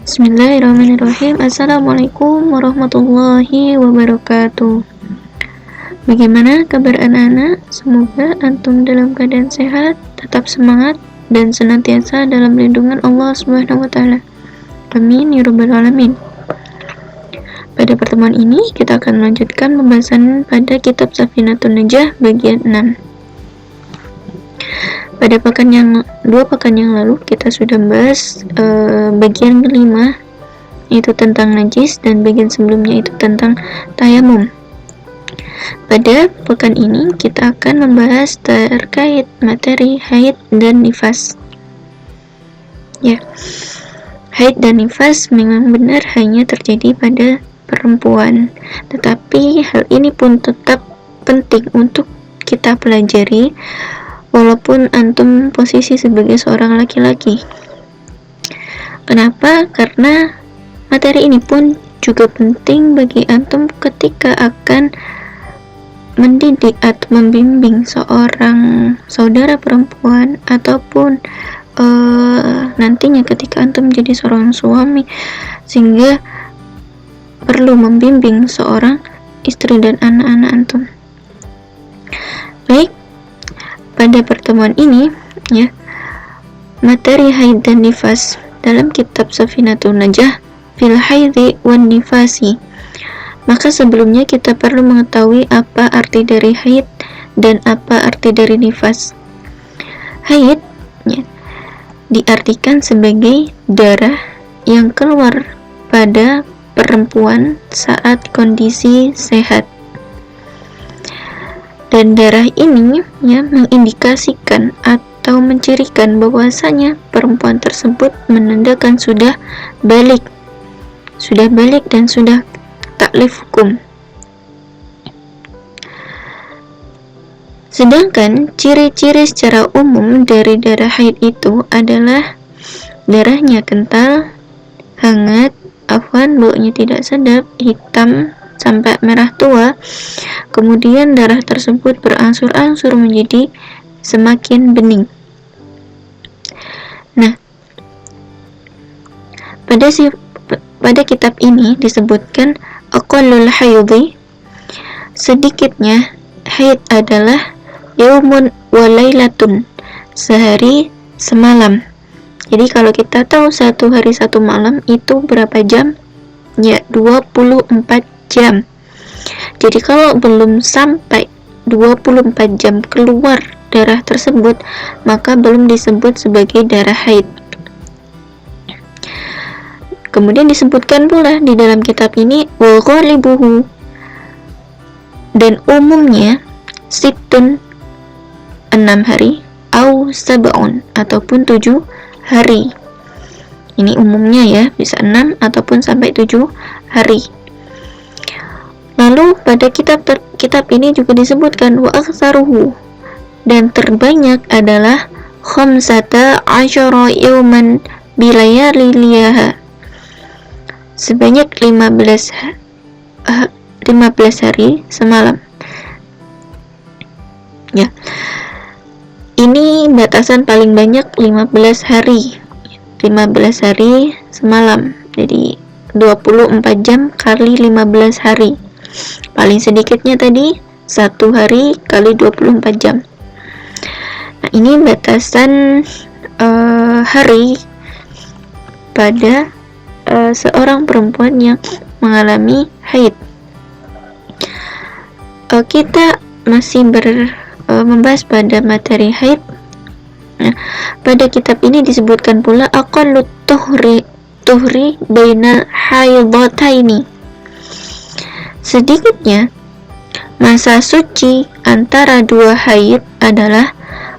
Bismillahirrahmanirrahim. Assalamualaikum warahmatullahi wabarakatuh. Bagaimana kabar anak-anak? Semoga antum dalam keadaan sehat, tetap semangat, dan senantiasa dalam lindungan Allah Subhanahu wa Ta'ala. Amin ya Rabbal Alamin. Pada pertemuan ini kita akan melanjutkan pembahasan pada kitab Safinatun Najah bagian 6. Pada dua pekan yang lalu kita sudah membahas bagian kelima, yaitu tentang najis, dan bagian sebelumnya itu tentang tayamum. Pada pekan ini kita akan membahas terkait materi haid dan nifas. Ya, haid dan nifas memang benar hanya terjadi pada perempuan, tetapi hal ini pun tetap penting untuk kita pelajari walaupun antum posisi sebagai seorang laki-laki. Kenapa? Karena materi ini pun juga penting bagi antum ketika akan mendidik atau membimbing seorang saudara perempuan, ataupun nantinya ketika antum menjadi seorang suami sehingga perlu membimbing seorang istri dan anak-anak antum. Baik, pada pertemuan ini ya, materi haid dan nifas dalam kitab Safinatun Najah fil haidhi wan nifasi. Maka sebelumnya kita perlu mengetahui apa arti dari haid dan apa arti dari nifas. Haid ya, diartikan sebagai darah yang keluar pada perempuan saat kondisi sehat. Dan darah ini ya mengindikasikan atau mencirikan bahwasanya perempuan tersebut menandakan sudah balik dan sudah taklif hukum. Sedangkan ciri-ciri secara umum dari darah haid itu adalah darahnya kental, hangat, baunya tidak sedap, hitam sampai merah tua. Kemudian darah tersebut berangsur-angsur menjadi semakin bening. Nah, pada kitab ini disebutkan aqallul haidhi, sedikitnya haid adalah yaumun wa lailatun, sehari semalam. Jadi kalau kita tahu satu hari satu malam itu berapa jam? Ya, 24 jam. Jadi kalau belum sampai 24 jam keluar darah tersebut, maka belum disebut sebagai darah haid. Kemudian disebutkan pula di dalam kitab ini wa ghalibuhu, dan umumnya sittun 6 hari, au sab'un ataupun 7 hari. Ini umumnya ya, bisa 6 ataupun sampai 7 hari. Lalu pada kitab ini juga disebutkan wa aktsaruhu, dan terbanyak adalah khamsata asyara yauman bilayaliha, sebanyak 15 hari semalam. Ya. Ini batasan paling banyak 15 hari. 15 hari semalam. Jadi 24 jam kali 15 hari. Paling sedikitnya tadi 1 hari kali 24 jam. Nah, ini batasan hari pada seorang perempuan yang mengalami haid. Kita masih membahas pada materi haid. Nah, pada kitab ini disebutkan pula aqallut tuhri bainal haidataini, sedikitnya masa suci antara dua haid adalah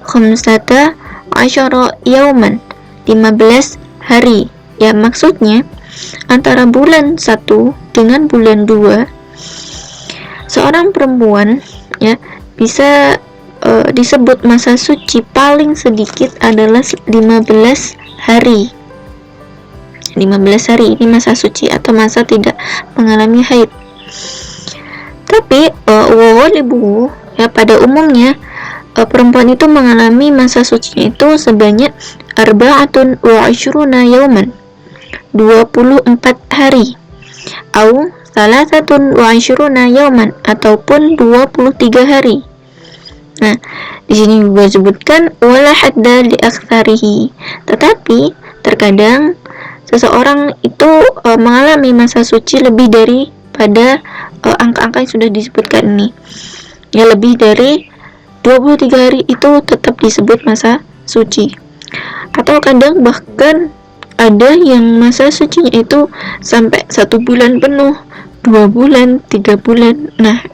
khamsata asyara yauman, 15 hari. Ya, maksudnya antara bulan 1 dengan bulan 2 seorang perempuan ya bisa disebut masa suci paling sedikit adalah 15 hari. 15 hari ini masa suci atau masa tidak mengalami haid. Tapi wawalibu ya, pada umumnya perempuan itu mengalami masa sucinya itu sebanyak arba'atun wa asyruna yauman, 24 hari, au salasatun wa asyruna yauman, ataupun 23 hari. Nah, di sini juga disebutkan wala hadda li aktsarihi. Tetapi terkadang seseorang itu mengalami masa suci lebih daripada angka-angka yang sudah disebutkan ini. Ya, lebih dari 23 hari itu tetap disebut masa suci. Atau kadang bahkan ada yang masa sucinya itu sampai 1 bulan penuh, 2 bulan, 3 bulan. Nah,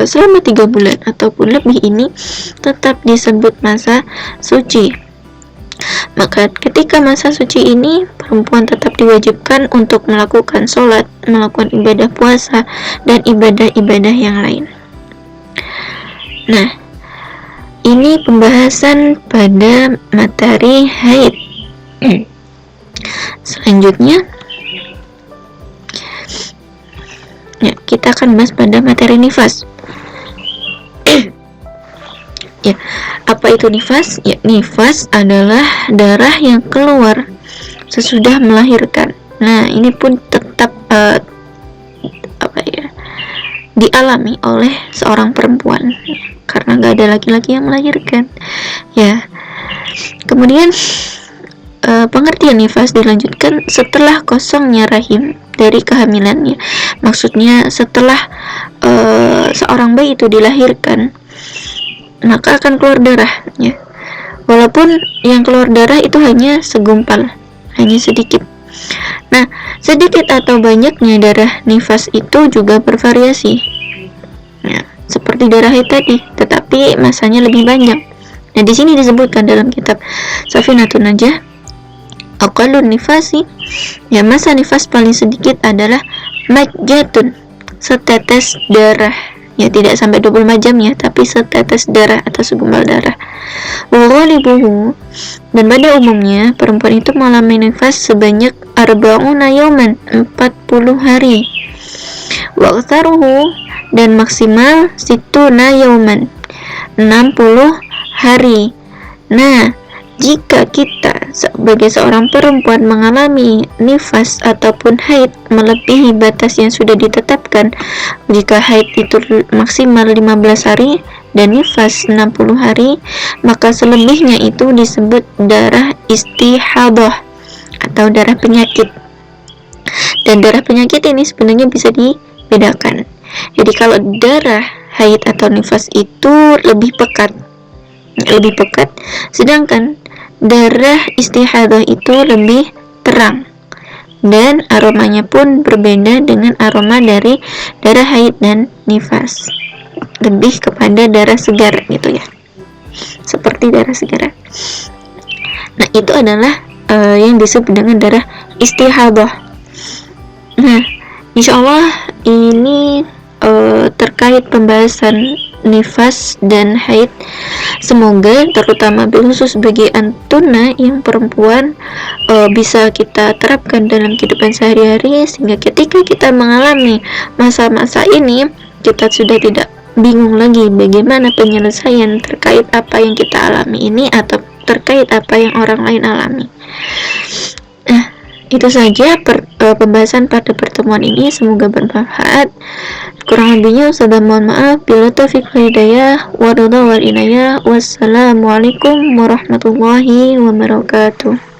selama 3 bulan ataupun lebih ini tetap disebut masa suci. Maka ketika masa suci ini, perempuan tetap diwajibkan untuk melakukan sholat, melakukan ibadah puasa, dan ibadah-ibadah yang lain. Nah, ini pembahasan pada materi haid. Selanjutnya, ya, kita akan bahas pada materi nifas. Ya, apa itu nifas? Ya, nifas adalah darah yang keluar sesudah melahirkan. Nah, ini pun tetap dialami oleh seorang perempuan, karena nggak ada laki-laki yang melahirkan. Ya, kemudian pengertian nifas dilanjutkan setelah kosongnya rahim dari kehamilannya. Maksudnya setelah seorang bayi itu dilahirkan, maka akan keluar darah, ya. Walaupun yang keluar darah itu hanya segumpal, hanya sedikit. Nah, sedikit atau banyaknya darah nifas itu juga bervariasi, ya, seperti darah haid tadi, tetapi masanya lebih banyak. Nah, di sini disebutkan dalam kitab Safinatun Najah, aqallun nifasi, ya, masa nifas paling sedikit adalah majjatun, setetes darah. Ya, tidak sampai 24 jam ya, tapi setetes darah atau segumpal darah. Wa ghalibuhu, dan pada umumnya perempuan itu mengalami nifas sebanyak 40 yauman, 40 hari. Wa aktsaruhu, dan maksimal situna yauman, 60 hari. Nah, jika kita sebagai seorang perempuan mengalami nifas ataupun haid melebihi batas yang sudah ditetapkan, jika haid itu maksimal 15 hari dan nifas 60 hari, maka selebihnya itu disebut darah istihadah atau darah penyakit. Dan darah penyakit ini sebenarnya bisa dibedakan. Jadi kalau darah haid atau nifas itu lebih pekat, sedangkan darah istihadah itu lebih terang, dan aromanya pun berbeda dengan aroma dari darah haid dan nifas, lebih kepada darah segar gitu ya, seperti darah segar. Nah, itu adalah yang disebut dengan darah istihadah. Nah, insyaallah ini terkait pembahasan nifas dan haid. Semoga terutama khusus bagi antuna yang perempuan bisa kita terapkan dalam kehidupan sehari-hari, sehingga ketika kita mengalami masa-masa ini, kita sudah tidak bingung lagi bagaimana penyelesaian terkait apa yang kita alami ini atau terkait apa yang orang lain alami. Nah, itu saja pembahasan pada pertemuan ini, semoga bermanfaat. Kurang lebihnya saya mohon maaf. Bila taufiq hidayah wa ridha wal inayah. Wassalamualaikum warahmatullahi wabarakatuh.